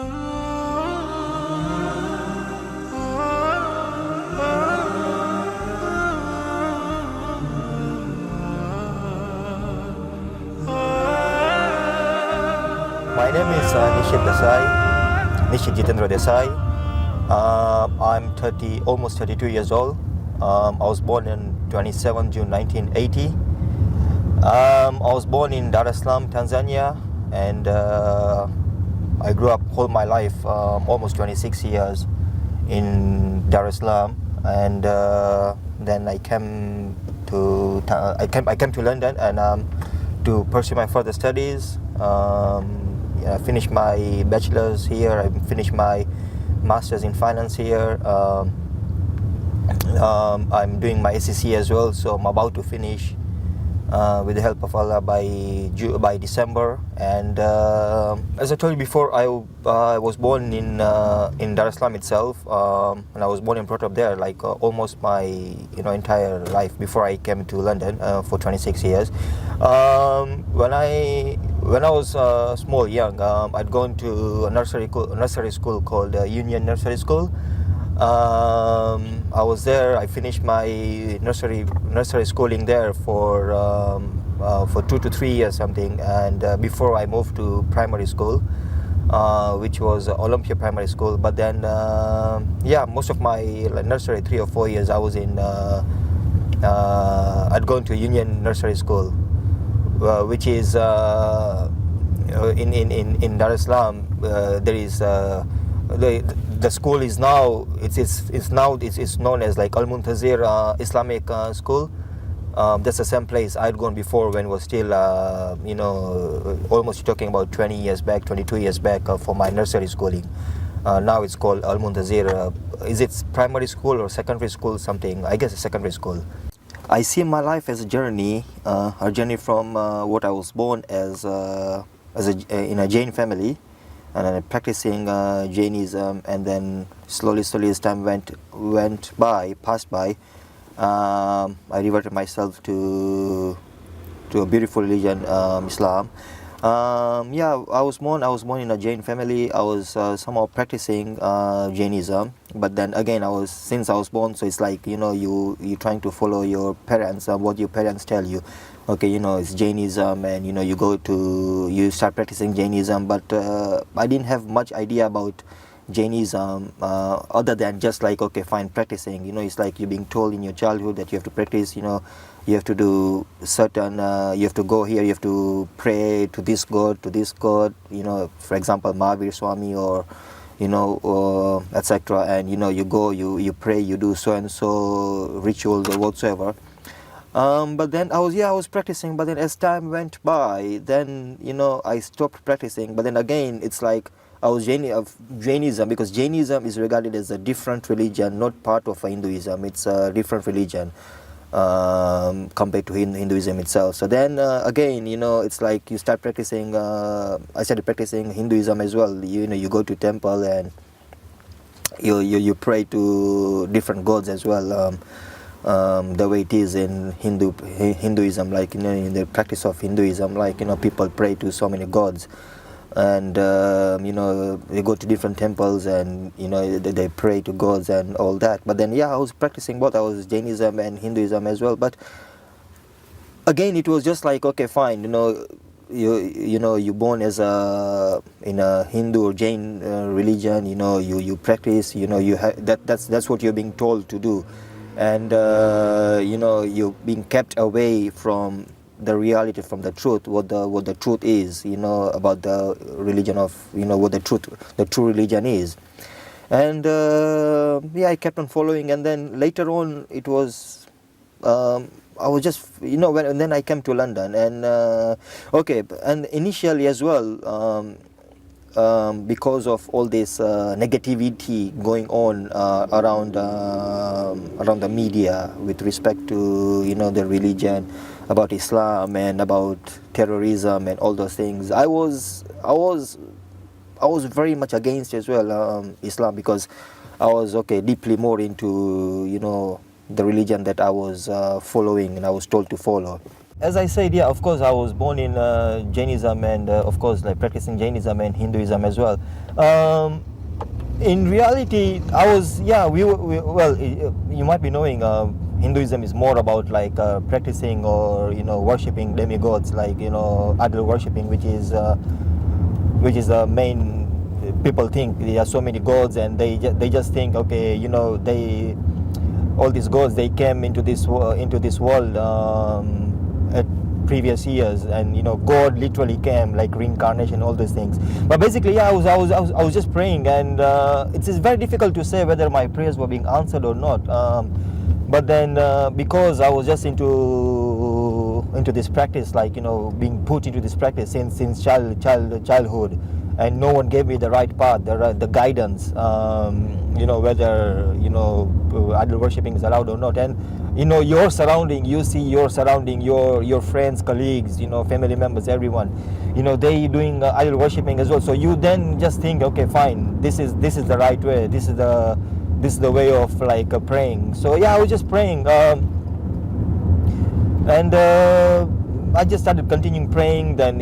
My name is Nishit Jitendra Desai. I'm almost 32 years old. I was born on 27 June 1980. I was born in Dar es Salaam, Tanzania, and I grew up all my life, almost 26 years in Dar es Salaam, and then I came to London and to pursue my further studies. I finished my bachelor's here. I finished my master's in finance here. I'm doing my SEC as well, so I'm about to finish with the help of Allah by December. And as I told you before, I was born in Dar es Salaam itself, and I was born and brought up there, like almost my entire life before I came to London for 26 years. When I was young, I'd gone to a nursery school called Union Nursery School. I was there. I finished my nursery schooling there for 2 to 3 years something, and before I moved to primary school, which was Olympia Primary School. But then, most of my nursery 3 or 4 years I was in. I'd gone to Union Nursery School, which is in Dar es Salaam. There is the school is now it's known as like Al Muntazir Islamic School. That's the same place I'd gone before when it was still almost talking about 20 years back, 22 years back for my nursery schooling. Now it's called Al Muntazir. Is it primary school or secondary school something? I guess it's secondary school. I see my life as a journey from what I was born in a Jain family, and practicing Jainism, and then slowly as time passed by, I reverted myself to a beautiful religion, Islam. I was born in a Jain family. I was somehow practicing Jainism, but then again, since I was born, so it's like you're trying to follow your parents, what your parents tell you. Okay, it's Jainism, and you start practicing Jainism, but I didn't have much idea about Jainism other than just like, okay, fine, practicing. It's like you're being told in your childhood that you have to practice. You have to do certain. You have to go here. You have to pray to this god, for example, Mahavir Swami, or etc. And you go, you pray, you do so and so rituals or whatsoever. But then I was practicing, but then as time went by, then I stopped practicing. But then again, it's like I was Jainism, because Jainism is regarded as a different religion, not part of Hinduism. It's a different religion compared to Hinduism itself. So then again, it's like you start practicing. I started practicing Hinduism as well. You go to temple and you pray to different gods as well. The way it is in Hinduism, like in the practice of Hinduism, like people pray to so many gods, and they go to different temples and they pray to gods and all that. But then I was practicing both. I was Jainism and Hinduism as well. But again, it was just like, okay, fine, you're born in a Hindu or Jain religion. You practice. That's what you're being told to do. And you're being kept away from the reality, from the truth, what the truth is, about the religion of, what the true religion is. And I kept on following, and then later on it was I was just and then I came to London, and and initially as well, because of all this negativity going on around the media with respect to the religion, about Islam and about terrorism and all those things, I was very much against as well Islam, because I was deeply more into the religion that I was following and I was told to follow. As I said, yeah, of course, I was born in Jainism and, of course, like practicing Jainism and Hinduism as well. In reality, I was, yeah, well, you might be knowing Hinduism is more about like practicing or, worshipping demigods, like, idol worshipping, which is the main. People think there are so many gods, and they just think, okay, all these gods, they came into this world at previous years, and God literally came, like reincarnation, all these things. But basically, yeah, I was just praying, and it's very difficult to say whether my prayers were being answered or not. But then because I was just into this practice, like being put into this practice since childhood, and no one gave me the right path, the guidance, whether idol worshipping is allowed or not. And your surrounding, you see your surrounding, your friends, colleagues, family members, everyone, they doing idol worshipping as well. So you then just think, okay, fine, this is the right way, this is the way of like praying. So yeah, I was just praying, and I just started continuing praying. Then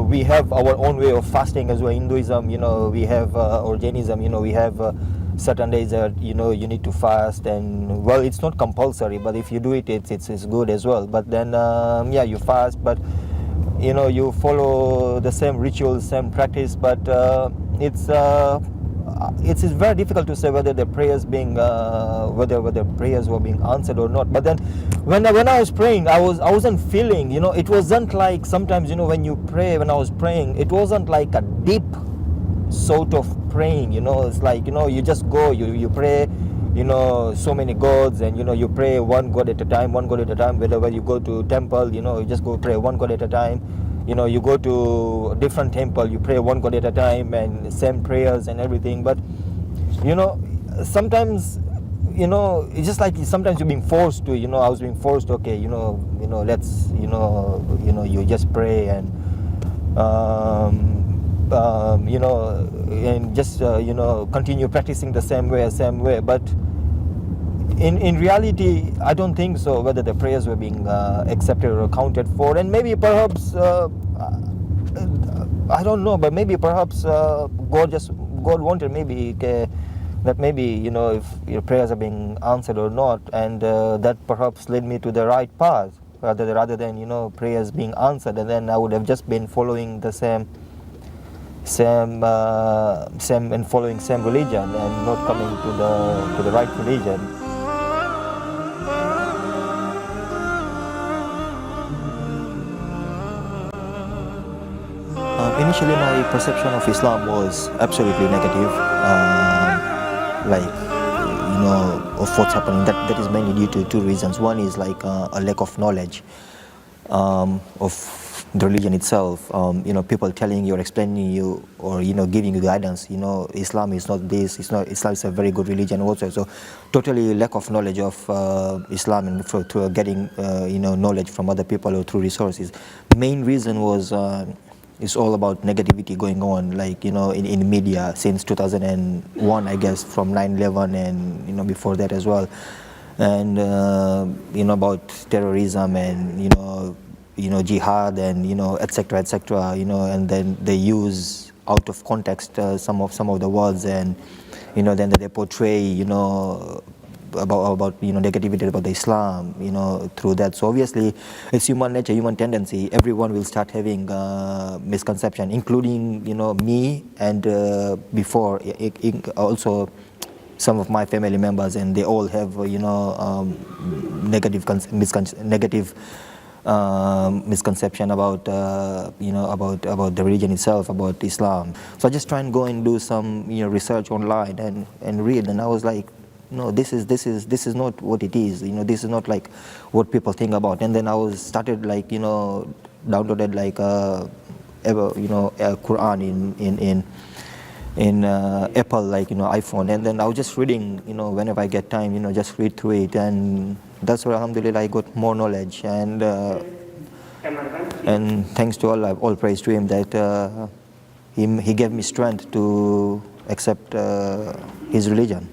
we have our own way of fasting as well. Hinduism, we have, or Jainism, we have certain days that you need to fast, and well, it's not compulsory, but if you do it, it's good as well. But then yeah, you fast, but you follow the same rituals, same practice, but it's very difficult to say whether the prayers being whether prayers were being answered or not. But then when I was praying, I wasn't feeling, it wasn't like sometimes when you pray, when I was praying, it wasn't like a deep sort of praying, it's like you just go, you pray, so many gods, and you pray one god at a time, whether you go to temple, you just go pray one god at a time. You go to a different temple, you pray one god at a time, and same prayers and everything. But sometimes it's just like sometimes you're being forced to, I was being forced, okay, let's you just pray, and and just continue practicing the same way. But in reality, I don't think so, whether the prayers were being accepted or accounted for. And maybe perhaps I don't know, but maybe perhaps God wanted maybe that maybe if your prayers are being answered or not, and that perhaps led me to the right path, rather than prayers being answered, and then I would have just been following the same and following same religion, and not coming to the right religion. Initially, my perception of Islam was absolutely negative, of what's happening. That is mainly due to two reasons. One is like a lack of knowledge of the religion itself. People telling you or explaining you, or giving you guidance. Islam is not this. Islam is a very good religion also. So totally lack of knowledge of Islam, and through getting knowledge from other people or through resources. Main reason was it's all about negativity going on, like in media since 2001, I guess, from 9/11, and before that as well, and about terrorism, and jihad, and etc., and then they use out of context some of the words, and then they portray about negativity about the Islam, through that. So obviously it's human nature, human tendency. Everyone will start having misconception, including me, and before also some of my family members, and they all have negative misconception about about the religion itself, about Islam. So I just try and go and do some research online and read, and I was like, no, this is not what it is. This is not like what people think about. And then I started like downloaded like Quran in Apple, like iPhone, and then I was just reading whenever I get time, just read through it, and that's where alhamdulillah I got more knowledge, and thanks to Allah, all praise to him that he gave me strength to accept his religion.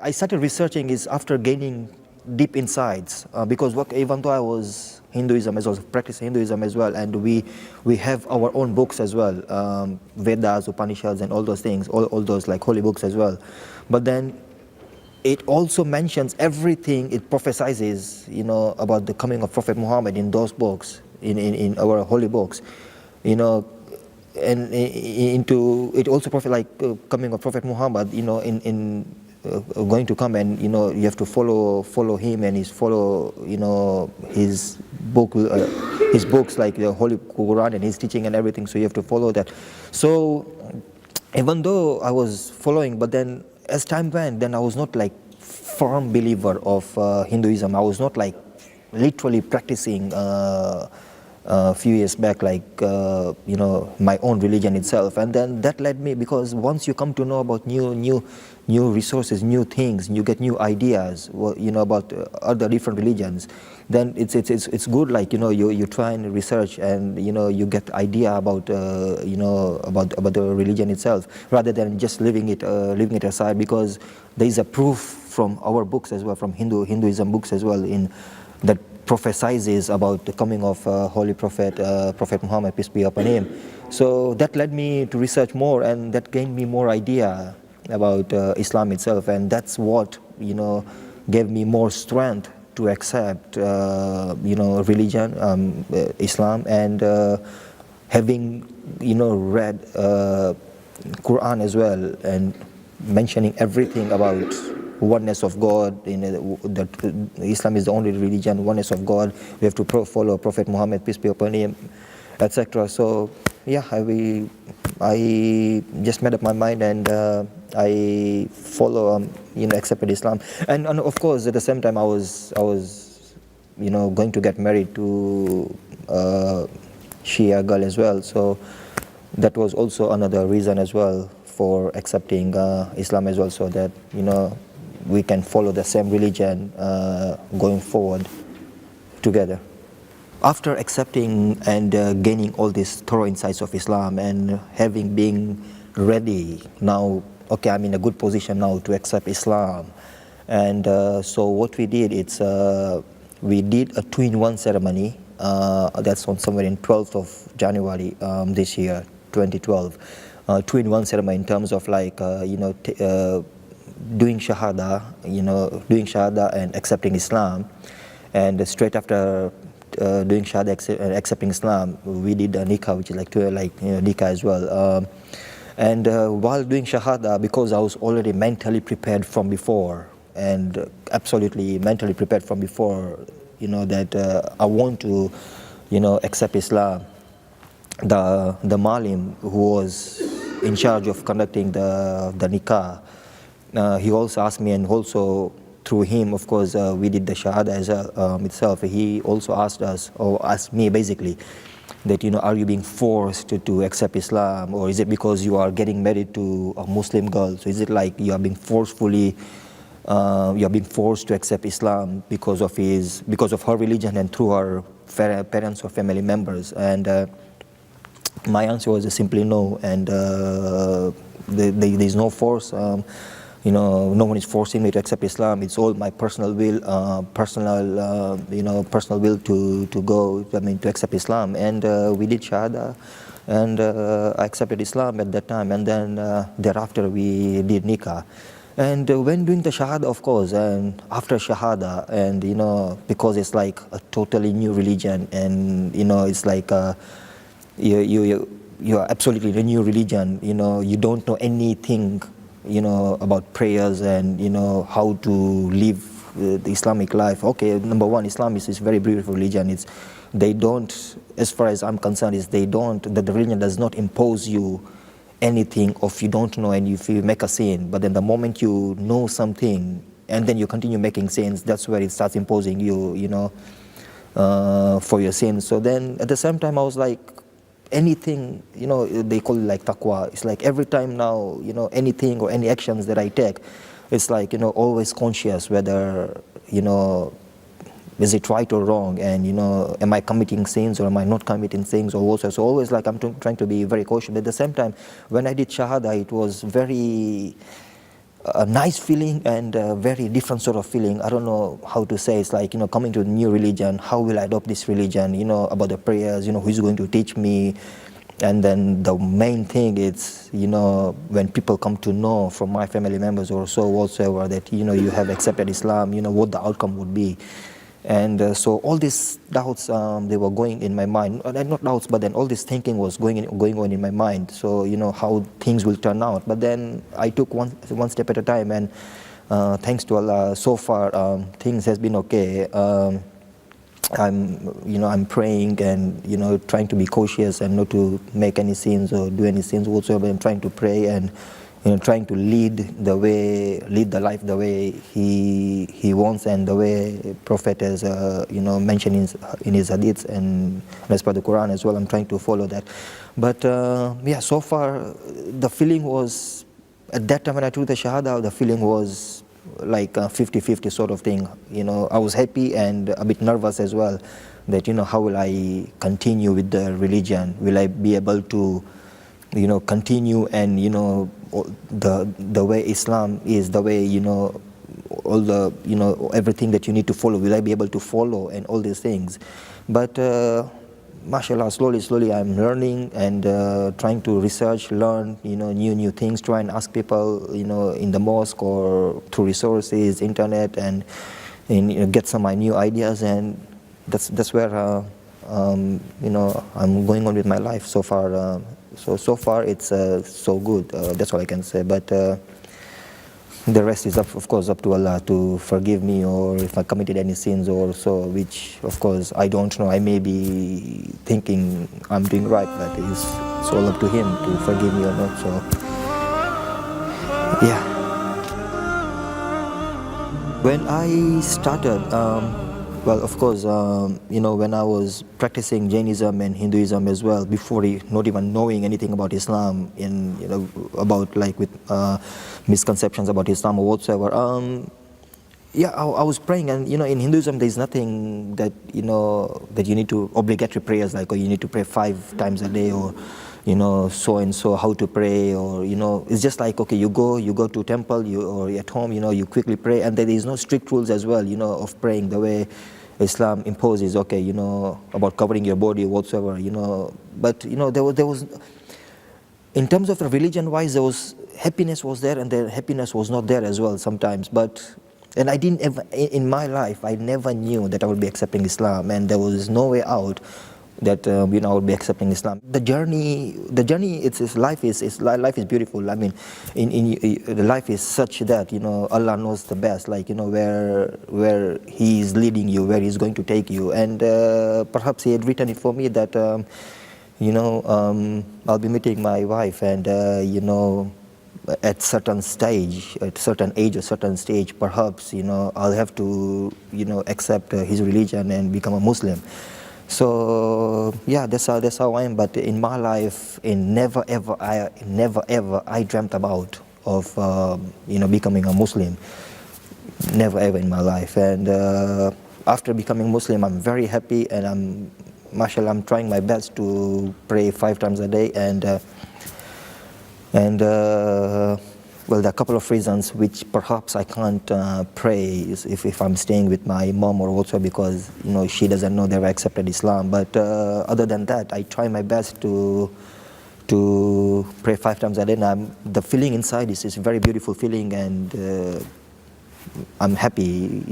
I started researching is after gaining deep insights, because even though I was Hinduism as well, practice Hinduism as well, and we have our own books as well, Vedas, Upanishads, and all those things, all those like holy books as well. But then it also mentions everything, it prophesizes, about the coming of Prophet Muhammad in those books, in our holy books, and into it also coming of Prophet Muhammad, in going to come, and you have to follow him and his books like the Holy Quran and his teaching and everything. So you have to follow that. So even though I was following, but then as time went, then I was not like firm believer of Hinduism. I was not like literally practicing a few years back, like my own religion itself. And then that led me, because once you come to know about new resources, new things, you get new ideas, about other different religions, then it's good, like you try and research, and you get idea about about the religion itself, rather than just leaving it aside, because there is a proof from our books as well, from Hinduism books as well, in that prophesizes about the coming of Holy Prophet Muhammad, peace be upon him. So that led me to research more, and that gained me more idea about Islam itself, and that's what gave me more strength to accept religion, Islam, and having read Quran as well, and mentioning everything about oneness of God, that Islam is the only religion, oneness of God. We have to follow Prophet Muhammad, peace be upon him, etc. So yeah, I just made up my mind, and I follow, accepted Islam, and of course at the same time I was going to get married to a Shia girl as well. So that was also another reason as well for accepting Islam as well, so that we can follow the same religion going forward together. After accepting and gaining all these thorough insights of Islam, and having been ready now, okay, I'm in a good position now to accept Islam. And so what we did, we did a 2-in-1 ceremony. That's on somewhere in 12th of January this year, 2012. 2-in-1 ceremony in terms of like doing shahada, and accepting Islam, and straight after doing shahada and accepting Islam, we did a nikah, which is like nikah as well. And while doing shahada, because I was already mentally prepared from before, and absolutely mentally prepared from before, that I want to, accept Islam. The malim who was in charge of conducting the nikah, he also asked me, and also through him, of course, we did the shahada as itself. He also asked us, or asked me basically, that are you being forced to accept Islam, or is it because you are getting married to a Muslim girl? So is it like you are being forced to accept Islam because of her religion and through her parents or family members? And my answer was simply no, and there is no force. No one is forcing me to accept Islam. It's all my personal will, personal will to go. To accept Islam. And we did shahada, and I accepted Islam at that time. And then thereafter we did nikah. And when doing the shahada, of course, and after shahada, and because it's like a totally new religion, and it's like you're absolutely a new religion. You don't know anything about prayers and how to live the Islamic life. Okay, number one, Islam is very beautiful religion. They don't, as far as I'm concerned, the religion does not impose you anything if you don't know, and if you make a sin. But then the moment you know something and then you continue making sins, that's where it starts imposing you, for your sins. So then at the same time I was like, anything, they call it like taqwa. It's like every time now, anything or any actions that I take, it's like, always conscious whether, is it right or wrong, and am I committing sins or am I not committing sins, or also. So always like I'm trying to be very cautious. But at the same time, when I did shahada, it was very a nice feeling and a very different sort of feeling. I don't know how to say. It's like, coming to a new religion, how will I adopt this religion, about the prayers, who's going to teach me. And then the main thing is, when people come to know from my family members or so whatsoever that, you have accepted Islam, what the outcome would be. And so all these doubts, they were going in my mind. Not doubts, but then all this thinking was going on in my mind. So, how things will turn out. But then I took one step at a time, and thanks to Allah, so far things has been okay. I'm praying and, trying to be cautious and not to make any sins or do any sins whatsoever. I'm trying to pray and, trying to lead the life the way he wants and the way Prophet has, mentioned in his hadiths and as per the Quran as well. I'm trying to follow that. But so far the feeling was, at that time when I took the Shahada, the feeling was like a 50-50 sort of thing. I was happy and a bit nervous as well that, how will I continue with the religion? Will I be able to, continue and, the way Islam is, the way, all the, everything that you need to follow, will I be able to follow and all these things? But mashallah, slowly I'm learning and trying to research, learn, new things, try and ask people, in the mosque or through resources, internet, and get some of my new ideas. And that's where, I'm going on with my life so far. So far it's so good. That's all I can say. But the rest is, of course, up to Allah to forgive me, or if I committed any sins or so, which, of course, I don't know. I may be thinking I'm doing right, but it's all up to Him to forgive me or not. So, yeah. When I started, well, of course, when I was practicing Jainism and Hinduism as well, before not even knowing anything about Islam, about like with misconceptions about Islam or whatsoever. I was praying, and in Hinduism there's nothing that that you need to obligatory prayers like, or you need to pray 5 times a day, or so and so how to pray, or it's just like, okay, you go to temple, or at home, you quickly pray, and there is no strict rules as well, of praying the way Islam imposes, okay, about covering your body whatsoever, but there was in terms of the religion wise, there was happiness was there, and the happiness was not there as well sometimes. And I didn't ever, in my life, I never knew that I would be accepting Islam, and there was no way out that I would be accepting Islam. The journey, life is beautiful. I mean, the life is such that Allah knows the best. Like where He is leading you, where He's going to take you, and perhaps He had written it for me that I'll be meeting my wife, and at certain age, or certain stage, perhaps I'll have to accept his religion and become a Muslim. So yeah, that's how I am. But in my life, never ever I dreamt about of becoming a Muslim. Never ever in my life. And after becoming Muslim, I'm very happy, and mashallah, I'm trying my best to pray 5 times a day, and well, there are a couple of reasons which perhaps I can't pray if I'm staying with my mom or whatsoever, because she doesn't know they've accepted Islam. But other than that, I try my best to pray 5 times a day. And the feeling inside is a very beautiful feeling, and I'm happy,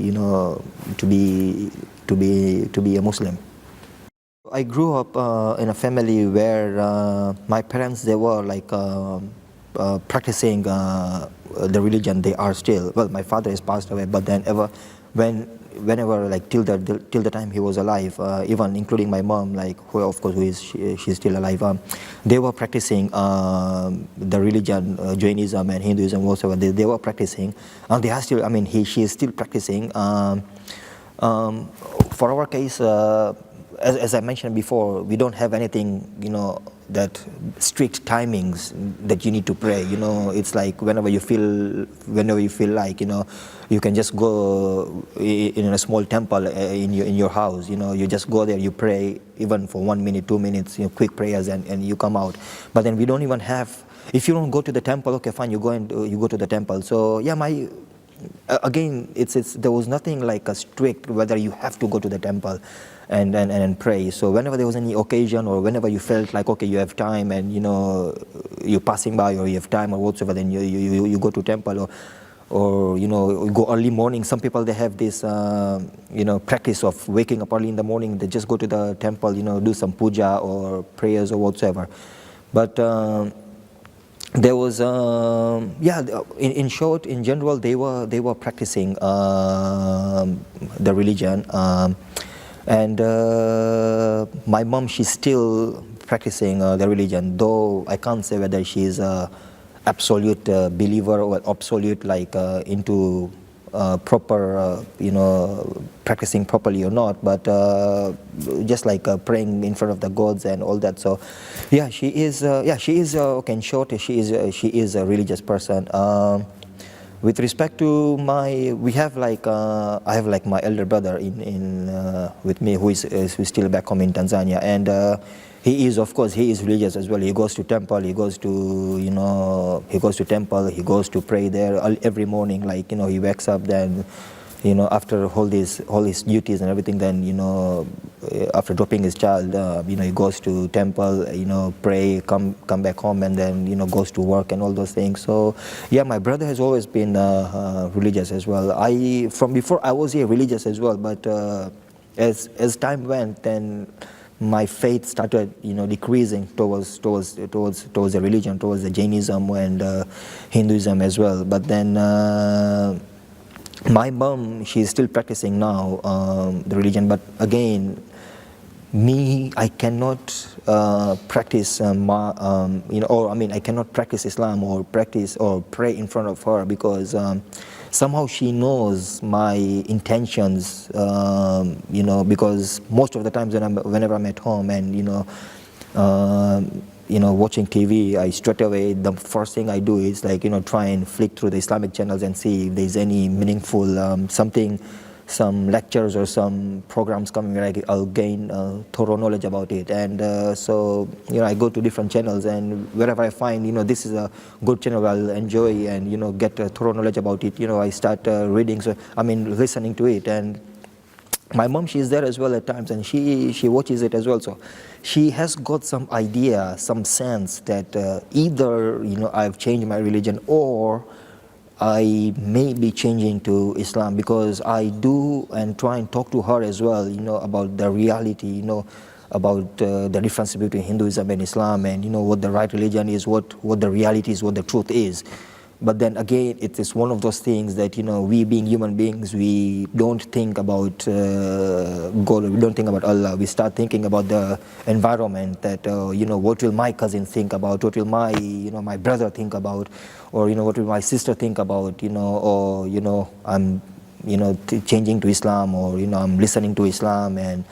to be a Muslim. I grew up in a family where my parents, they were like practicing the religion. They are still. Well, my father has passed away, but then whenever like till the time he was alive, even including my mom, like she's still alive. They were practicing the religion, Jainism and Hinduism, whatsoever. They were practicing, and they are still. I mean, she is still practicing. For our case, as I mentioned before, we don't have anything, that strict timings that you need to pray. It's like whenever you feel like, you can just go in a small temple in your house. You just go there, you pray even for 1 minute, 2 minutes, quick prayers, and you come out. But then we don't even have if you don't go to the temple, okay, fine, you go to the temple. So yeah, again, there was nothing like a strict whether you have to go to the temple and pray. So whenever there was any occasion, or whenever you felt like, okay, you have time, and you're passing by, or you have time or whatsoever, then you go to temple, or you go early morning. Some people, they have this practice of waking up early in the morning. They just go to the temple, do some puja or prayers or whatsoever. But there was in short, in general, they were practicing the religion, and my mom, she's still practicing the religion, though I can't say whether she's a absolute believer or absolute into proper practicing properly or not, but just praying in front of the gods and all that. So yeah, she is okay, in short, she is a religious person. With respect to I have my elder brother with me, who's still back home in Tanzania, and he is religious as well. He goes to temple, he goes to temple, he goes to pray there every morning. He wakes up, then after all his duties and everything, then after dropping his child, he goes to temple, pray, come back home, and then goes to work and all those things. So yeah, my brother has always been religious as well. From before I was religious as well, but as time went, then my faith started decreasing towards the religion, towards the Jainism and Hinduism as well. But then my mom, she's still practicing now the religion, but again, I cannot practice I cannot practice Islam or pray in front of her, because somehow she knows my intentions, because most of the times whenever I'm at home and watching TV, I straight away, the first thing I do is try and flick through the Islamic channels and see if there's any meaningful some lectures or some programs coming where I'll gain thorough knowledge about it. And so I go to different channels, and wherever I find this is a good channel I'll enjoy and get a thorough knowledge about it, I start listening to it. And my mom, she's there as well at times, and she watches it as well. So she has got some idea, some sense that either I've changed my religion, or I may be changing to Islam, because I do and try and talk to her as well, about the reality, about the difference between Hinduism and Islam, and what the right religion is, what the reality is, what the truth is. But then again, it is one of those things that we being human beings, we don't think about God, we don't think about Allah. We start thinking about the environment, that what will my cousin think about, what will my my brother think about, or what will my sister think about, or I'm changing to Islam, or I'm listening to Islam, and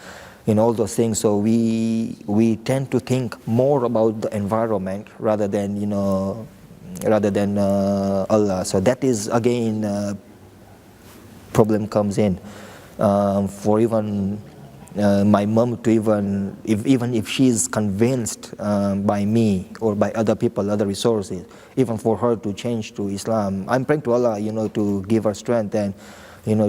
all those things. So we tend to think more about the environment rather than Allah. So that is again problem comes in for even my mom to even if she's convinced by me or by other people, other resources, even for her to change to Islam, I'm praying to Allah to give her strength and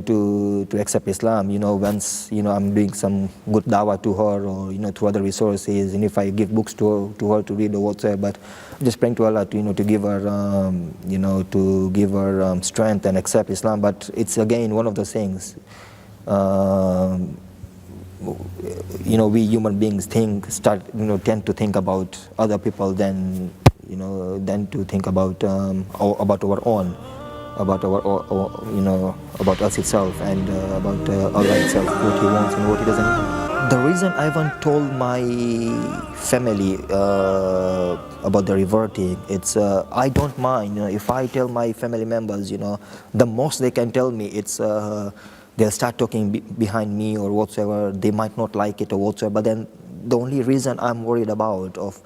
to accept Islam, once I'm doing some good dawah to her, or through other resources, and if I give books to her to read or whatsoever. But I'm just praying to Allah to give her to give her strength and accept Islam. But it's again one of those things, we human beings tend to think about other people than to think about our own, about us itself, and about Allah itself, what He wants and what He doesn't want. The reason I haven't told my family about the reverting, it's I don't mind if I tell my family members, the most they can tell me, it's they'll start talking behind me or whatsoever. They might not like it or whatsoever, but then the only reason I'm worried about of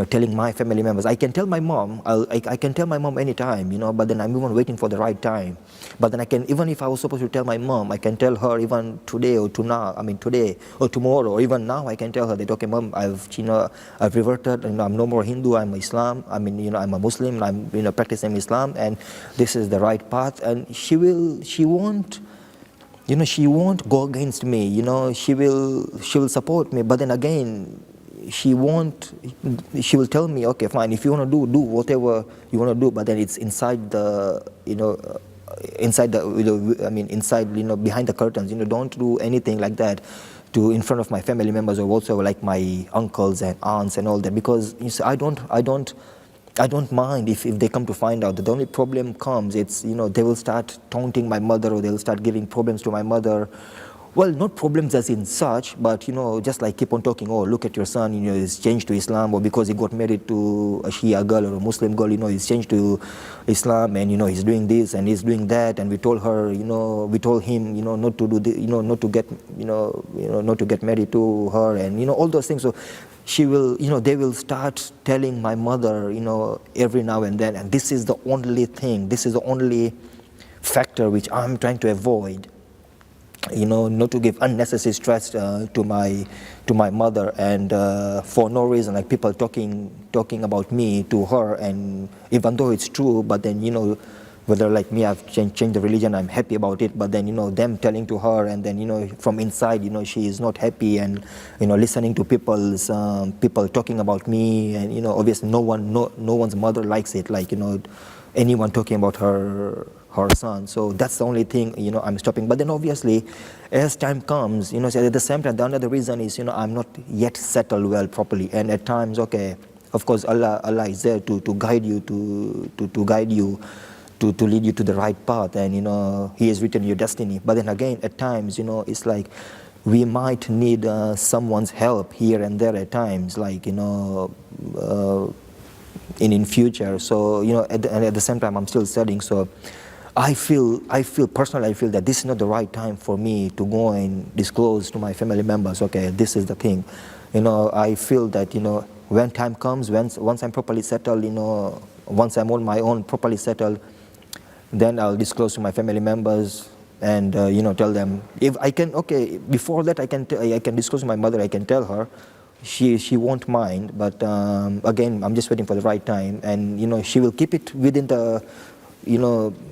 telling my family members. I can tell my mom, I can tell my mom anytime, but then I'm even waiting for the right time. But then I can, even if I was supposed to tell my mom, I can tell her even today or today or tomorrow, or even now I can tell her that, okay, mom, I've reverted, and I'm no more Hindu, I'm Islam, I'm a Muslim, I'm, practicing Islam, and this is the right path. And she won't go against me, she will support me, but then again, she will tell me, okay, fine, if you want to do whatever you want to do, but then it's inside the, behind the curtains, don't do anything like that in front of my family members or whatsoever, like my uncles and aunts and all that, because I don't mind if they come to find out. The only problem comes, it's, they will start taunting my mother, or they'll start giving problems to my mother. Well, not problems as in such, but, just like keep on talking, oh, look at your son, he's changed to Islam, or because he got married to a Shia girl or a Muslim girl, he's changed to Islam, and, he's doing this and he's doing that, and we told her, we told him, not to do this, not to get, not to get married to her, and, all those things. So she will, they will start telling my mother, every now and then, and this is the only thing, this is the only factor which I'm trying to avoid. Not to give unnecessary stress to my mother, and for no reason, like people talking about me to her, and even though it's true, but then whether like me, I've changed the religion, I'm happy about it, but then them telling to her, and then from inside she is not happy, and listening to people talking about me, and obviously no one's mother likes it, like anyone talking about her son. So that's the only thing I'm stopping. But then obviously as time comes, so at the same time, the another reason is I'm not yet settled well properly, and at times, okay, of course Allah is there to guide you, to guide you, to lead you to the right path, and He has written your destiny. But then again, at times, it's like we might need someone's help here and there at times, like in future. So at the same time, I'm still studying, so I feel personally, I feel that this is not the right time for me to go and disclose to my family members, okay, this is the thing. I feel that, when time comes, once I'm properly settled, once I'm on my own, properly settled, then I'll disclose to my family members, and, tell them. If I can, okay, before that I can disclose to my mother, I can tell her. She won't mind, but again, I'm just waiting for the right time, and, she will keep it within the,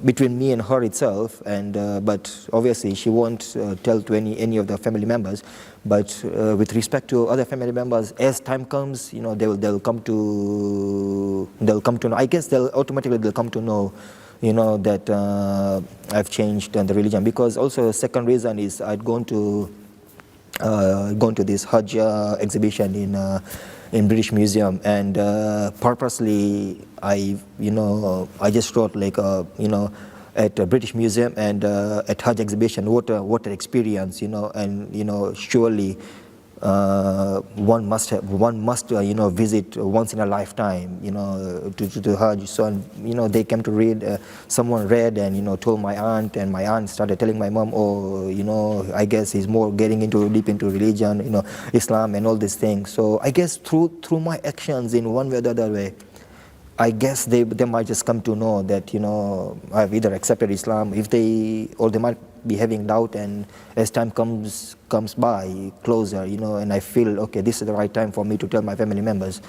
between me and her itself, and but obviously she won't tell to any of the family members. But with respect to other family members, as time comes, they'll come to know. I guess they'll automatically come to know, that I've changed the religion. Because also the second reason is I'd gone to this Hajj exhibition in British Museum, and purposely I just wrote like at a British Museum and at Hajj exhibition, what an experience, and surely one must visit once in a lifetime, to Hajj. So they came to read, someone read and told my aunt, and my aunt started telling my mom, oh, I guess he's more getting deep into religion, Islam and all these things. So I guess through my actions in one way or the other way, I guess they might just come to know that I've either accepted Islam, or they might be having doubt, and as time comes by closer, and I feel, okay, this is the right time for me to tell my family members,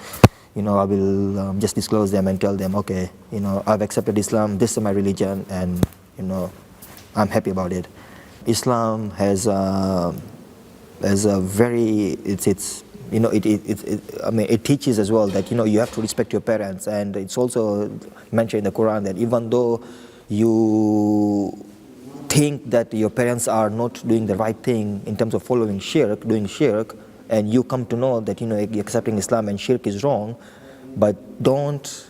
I will just disclose them and tell them, okay, I've accepted Islam, this is my religion, and I'm happy about it. Islam has a very, it teaches as well that you have to respect your parents, and it's also mentioned in the Quran that even though you think that your parents are not doing the right thing in terms of doing shirk, and you come to know that accepting Islam and shirk is wrong, but don't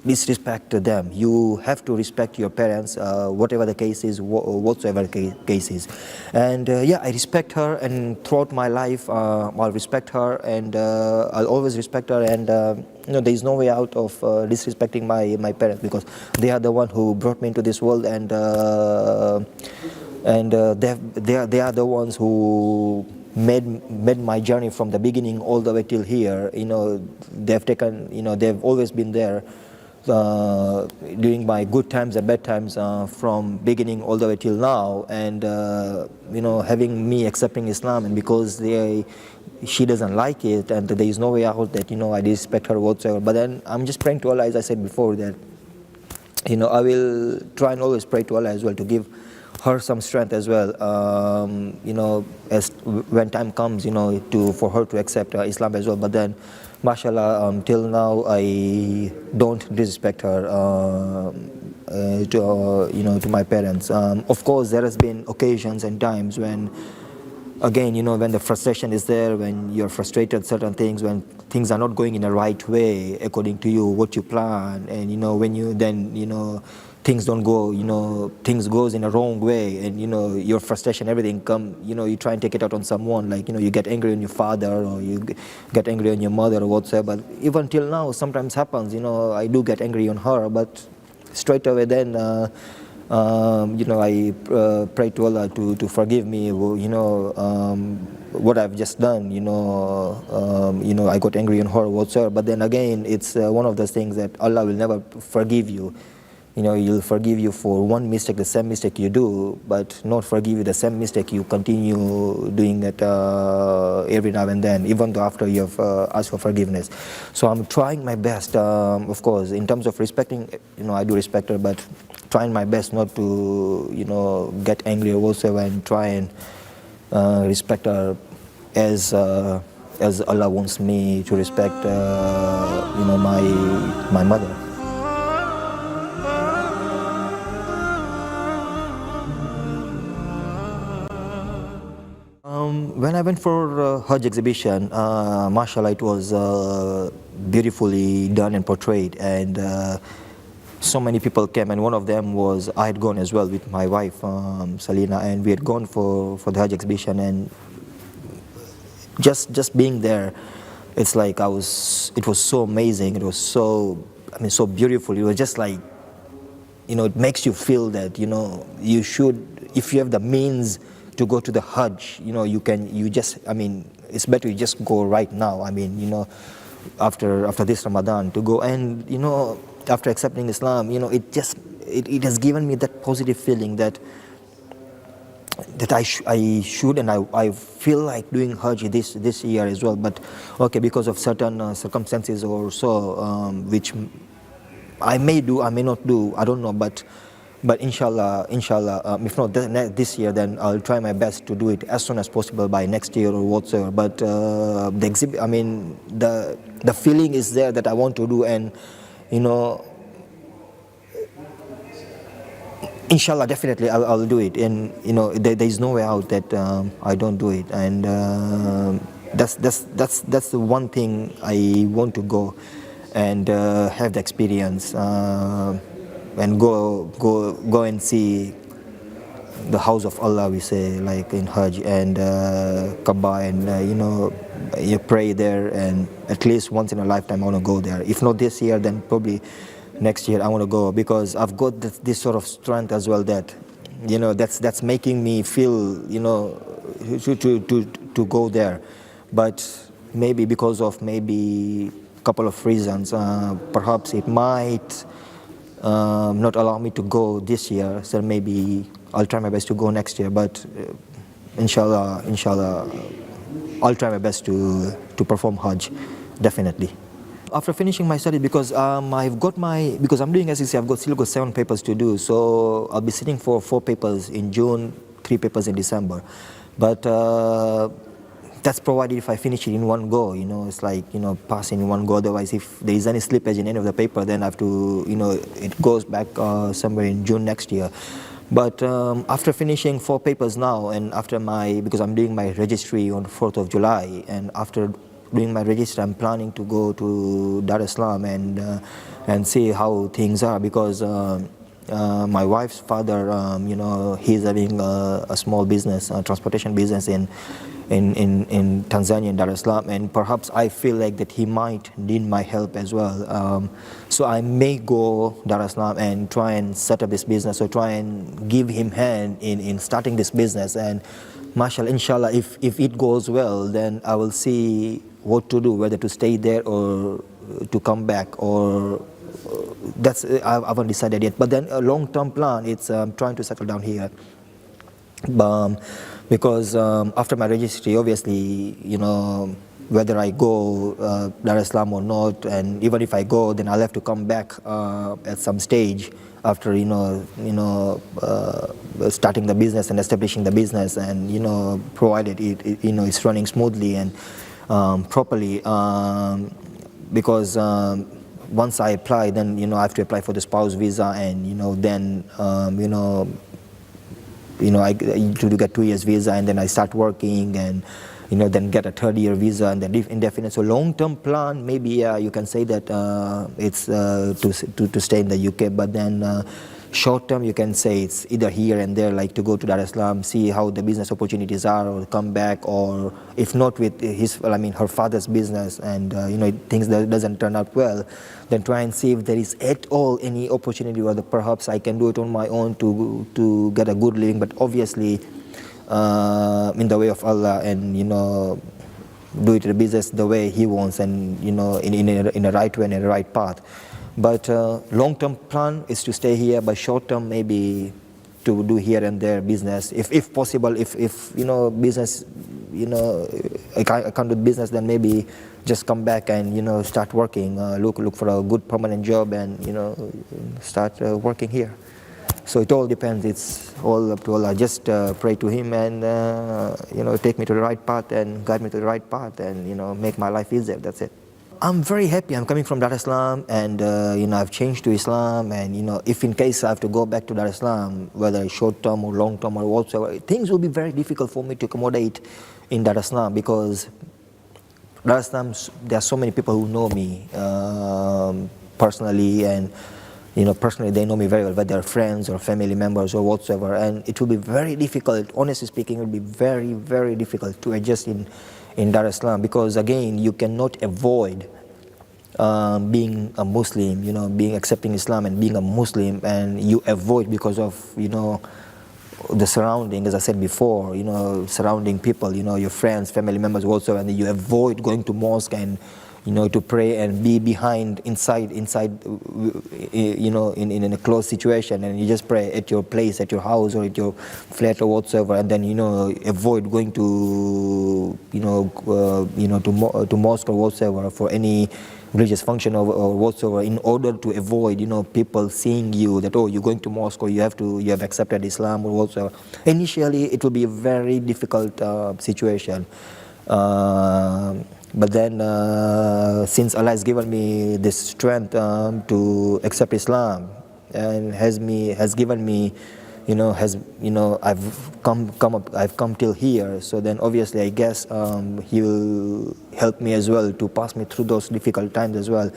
disrespect them. You have to respect your parents, whatever the case is, whatsoever the case is. And yeah, I respect her, and throughout my life, I'll respect her, and I'll always respect her, and there is no way out of disrespecting my parents, because they are the one who brought me into this world, and they are the ones who made my journey from the beginning all the way till here. They've taken, they've always been there during my good times and bad times, from beginning all the way till now. And having me accepting Islam, and because she doesn't like it, and there is no way out that I disrespect her whatsoever. But then I'm just praying to Allah, as I said before, that I will try and always pray to Allah as well to give her some strength as well, as when time comes, for her to accept Islam as well. But then, mashallah, till now I don't disrespect her to my parents. Of course, there has been occasions and times when, again, when the frustration is there, when you're frustrated certain things, when things are not going in the right way according to you, what you plan, and when you then things don't go, things goes in a wrong way, and your frustration, everything come, you try and take it out on someone, like you get angry on your father, or you get angry on your mother, or whatsoever. But even till now, sometimes happens, I do get angry on her, but straight away then I pray to Allah to forgive me, what I've just done, I got angry on her whatsoever. But then again, it's one of those things that Allah will never forgive you. He'll forgive you for one mistake, the same mistake you do, but not forgive you the same mistake you continue doing it every now and then, even though after you have asked for forgiveness. So I'm trying my best, of course, in terms of respecting, I do respect her, but trying my best not to, get angry or whatsoever, and try and respect her as Allah wants me to respect, my mother. When I went for Hajj exhibition, mashallah, it was beautifully done and portrayed, and so many people came, and one of them was, I had gone as well with my wife, Salina, and we had gone for the Hajj exhibition, and just being there, it's like it was so amazing, it was so beautiful. It was just like, it makes you feel that, you should, if you have the means to go to the Hajj, it's better you just go right now. After this Ramadan to go, and after accepting Islam, it has given me that positive feeling that I should, and I feel like doing Hajj this year as well. But okay, because of certain circumstances or so, which I may do, I may not do, I don't know, but inshallah, if not this year, then I'll try my best to do it as soon as possible by next year or whatsoever. But the feeling is there that I want to do, and inshallah, definitely I'll do it. And there is no way out that I don't do it. And that's the one thing I want to go and have the experience. And go and see the house of Allah, we say, like in Hajj, and Kaaba, and you pray there, and at least once in a lifetime I want to go there. If not this year, then probably next year I want to go, because I've got this sort of strength as well that that's making me feel to go there. But maybe because of a couple of reasons, perhaps it might not allow me to go this year, so maybe I'll try my best to go next year. But inshallah, I'll try my best to perform Hajj, definitely. After finishing my study, because I'm doing SEC, still got 7 papers to do, so I'll be sitting for 4 papers in June, 3 papers in December. But that's provided if I finish it in one go, it's like, passing in one go. Otherwise, if there is any slippage in any of the paper, then I have to, it goes back somewhere in June next year. But after finishing 4 papers now, and because I'm doing my registry on 4th of July, and after doing my registry, I'm planning to go to Dar es Salaam and see how things are, because my wife's father, he's having a small business, a transportation business in Tanzania, in Dar es Salaam, and perhaps I feel like that he might need my help as well. So I may go Dar es Salaam and try and set up this business, or try and give him hand in starting this business, and Mashallah, inshallah, if it goes well, then I will see what to do, whether to stay there or to come back, or that's I haven't decided yet. But then a long-term plan, it's trying to settle down here. Because after my registry, obviously, whether I go Dar es Salaam or not, and even if I go, then I'll have to come back at some stage after starting the business and establishing the business, and provided it's running smoothly and properly. Because once I apply, then I have to apply for the spouse visa, and then I to get 2 years visa, and then I start working, and then get a 3rd-year visa, and then indefinite. So long-term plan, maybe you can say that it's to stay in the UK. But then short-term, you can say it's either here and there, like to go to Dar es Salaam, see how the business opportunities are, or come back, or if not with her father's business, and things that doesn't turn out well, then try and see if there is at all any opportunity, or perhaps I can do it on my own to get a good living. But obviously, in the way of Allah, and do it the business the way He wants, and in a right way and in a right path. But long-term plan is to stay here. But short-term, maybe to do here and there business, if possible. If business, I can't do business, then maybe just come back and start working. Look for a good permanent job, and start working here. So it all depends. It's all up to Allah. Just pray to Him, and take me to the right path, and guide me to the right path, and make my life easier. That's it. I'm very happy. I'm coming from Dar es Salaam, and I've changed to Islam. And if in case I have to go back to Dar es Salaam, whether it's short term or long term or whatsoever, things will be very difficult for me to accommodate in Dar es Salaam, because Dar es Salaam, there are so many people who know me personally, and personally they know me very well, whether they're friends or family members or whatsoever. And it will be very difficult, honestly speaking, it will be very, very difficult to adjust in Dar es Salaam, because again, you cannot avoid being a Muslim, being accepting Islam and being a Muslim, and you avoid because of the surrounding, as I said before, surrounding people, your friends, family members also, and you avoid going to mosque and to pray and be inside, in a closed situation, and you just pray at your place, at your house, or at your flat or whatsoever, and then avoid going to to mosque or whatsoever for any religious function or whatsoever, in order to avoid people seeing you that, oh, you're going to mosque, or you have accepted Islam or whatsoever. Initially, it will be a very difficult situation. But then, since Allah has given me this strength to accept Islam, and has given me, I've come till here. So then, obviously, I guess He will help me as well to pass me through those difficult times as well.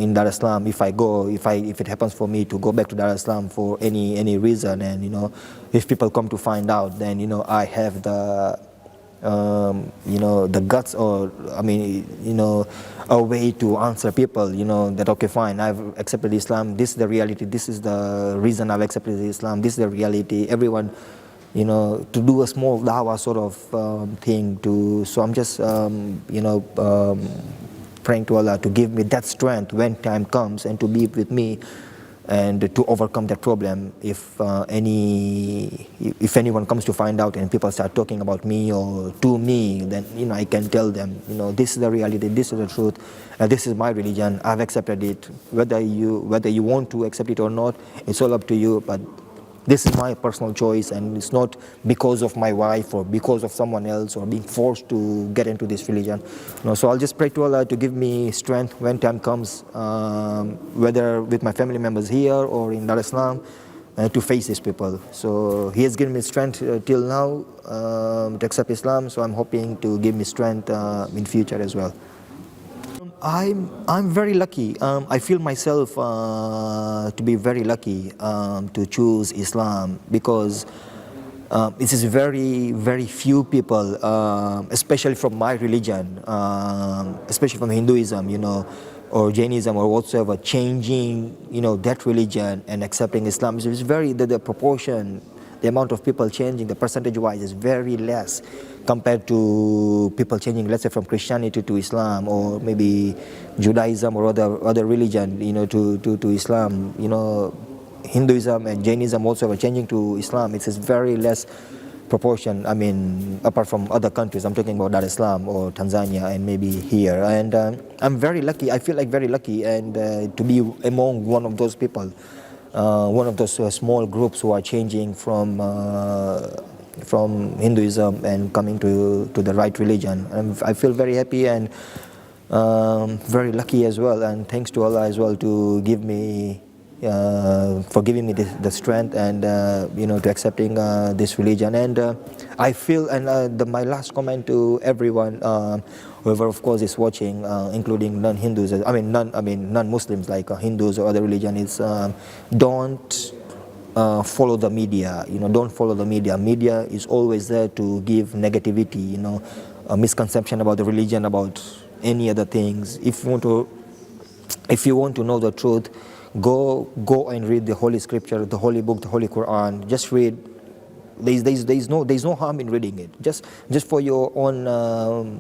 In Dar es Salaam, if it happens for me to go back to Dar es Salaam for any reason, and if people come to find out, then I have the the guts, or a way to answer people, that okay, fine, I've accepted Islam, this is the reality, this is the reason I've accepted Islam, this is the reality. Everyone, to do a small dawah sort of thing. So I'm just, praying to Allah to give me that strength when time comes, and to be with me, and to overcome that problem. If anyone comes to find out, and people start talking about me or to me, then I can tell them, this is the reality, this is the truth, this is my religion, I've accepted it. Whether you want to accept it or not, it's all up to you. But this is my personal choice, and it's not because of my wife or because of someone else, or being forced to get into this religion. So I'll just pray to Allah to give me strength when time comes, whether with my family members here or in Dar es Salaam, to face these people. So He has given me strength till now to accept Islam. So I'm hoping to give me strength in future as well. I'm very lucky. I feel myself to be very lucky to choose Islam, because it is very, very few people, especially from my religion, especially from Hinduism, or Jainism or whatsoever, changing, that religion and accepting Islam. It's very, the proportion, the amount of people changing, the percentage-wise, is very less compared to people changing, let's say, from Christianity to Islam, or maybe Judaism or other religion, to Islam. Hinduism and Jainism also are changing to Islam. It's very less proportion. I mean, apart from other countries, I'm talking about Dar es Salaam or Tanzania and maybe here. And I'm very lucky. I feel like very lucky, and to be among one of those people, one of those small groups who are changing from Hinduism and coming to the right religion. I feel very happy and very lucky as well. And thanks to Allah as well to give me. For giving me the strength and to accepting this religion. And I feel, and my last comment to everyone, whoever of course is watching, including non-Hindus, non-Muslims like Hindus or other religion, is don't follow the media. Don't follow the media. Media is always there to give negativity, a misconception about the religion, about any other things. If you want to know the truth, go and read the Holy Scripture, the Holy Book, the Holy Quran. Just read. There's no harm in reading it. Just for your own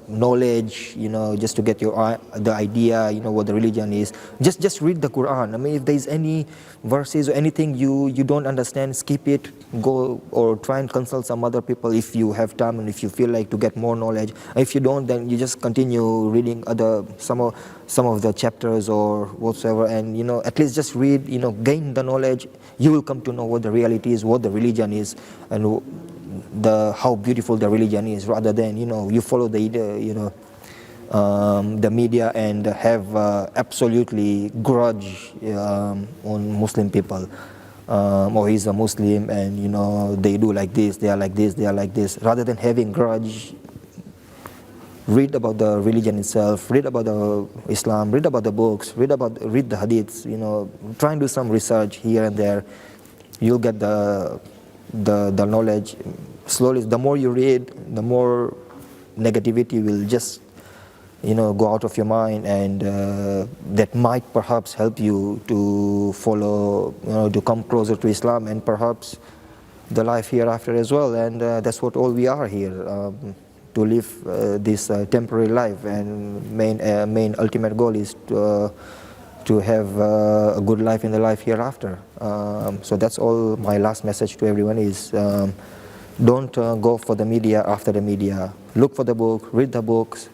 knowledge, just to get the idea, what the religion is. Just read the Quran. I mean, if there's any verses or anything you don't understand, skip it. Go or try and consult some other people if you have time and if you feel like to get more knowledge. If you don't, then you just continue reading some of the chapters or whatsoever, and at least just read. Gain the knowledge. You will come to know what the reality is, what the religion is, and how beautiful the religion is, rather than you follow the media and have absolutely grudge on Muslim people, or he's a Muslim and they do like this, they are like this, they are like this. Rather than having grudge, read about the religion itself, read about the Islam, read about the books, read the hadiths. Try and do some research here and there. You'll get the knowledge slowly. The more you read, the more negativity will just go out of your mind, and that might perhaps help you to follow, to come closer to Islam and perhaps the life hereafter as well. And that's what all we are here, to live this temporary life, and main ultimate goal is to have a good life in the life hereafter. So that's all. My last message to everyone is, don't go for the media after the media. Look for the book, read the books,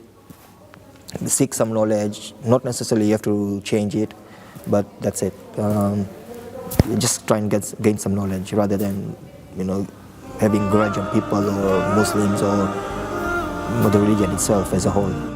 seek some knowledge. Not necessarily you have to change it, but that's it. Just try and gain some knowledge rather than having grudge on people or Muslims or the religion itself as a whole.